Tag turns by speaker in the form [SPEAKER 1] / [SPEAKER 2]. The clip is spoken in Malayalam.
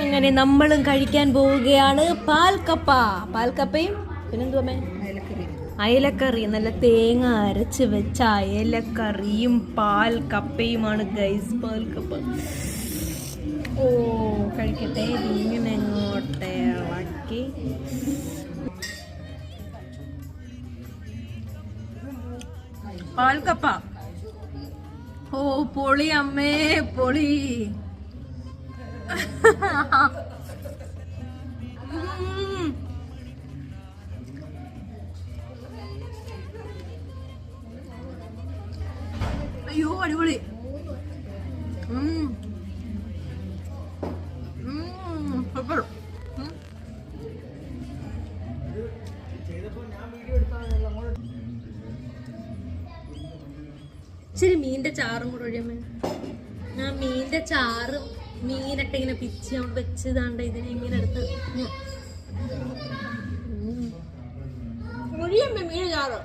[SPEAKER 1] അങ്ങനെ നമ്മളും കഴിക്കാൻ പോവുകയാണ് പാൽക്കപ്പ. പാൽക്കപ്പയും പിന്നെന്തുവേ അയലക്കറി. നല്ല തേങ്ങ അരച്ച് വെച്ച അയലക്കറിയും പാൽക്കപ്പയുമാണ് ഗൈസ്. പാൽക്കപ്പ ഓ കഴിക്കട്ടെ. ഇങ്ങനെ അങ്ങോട്ടെ ഇളക്കി പാൽക്കപ്പ. ഓ പൊളി അമ്മേ പൊളി. അയ്യോ അടിപൊളി. സൂപ്പർ. ഇച്ചിരി മീനിന്റെ ചാറും കൂടെ ഒഴിയാൻ. ഞാൻ മീനിന്റെ ചാറും മീനൊക്കെ ഇങ്ങനെ പിച്ച് വെച്ചതാണ്ട് ഇതിനെ ഇങ്ങനെ എടുത്ത് ഒഴിയമ്മ മീൻ ചാറ്.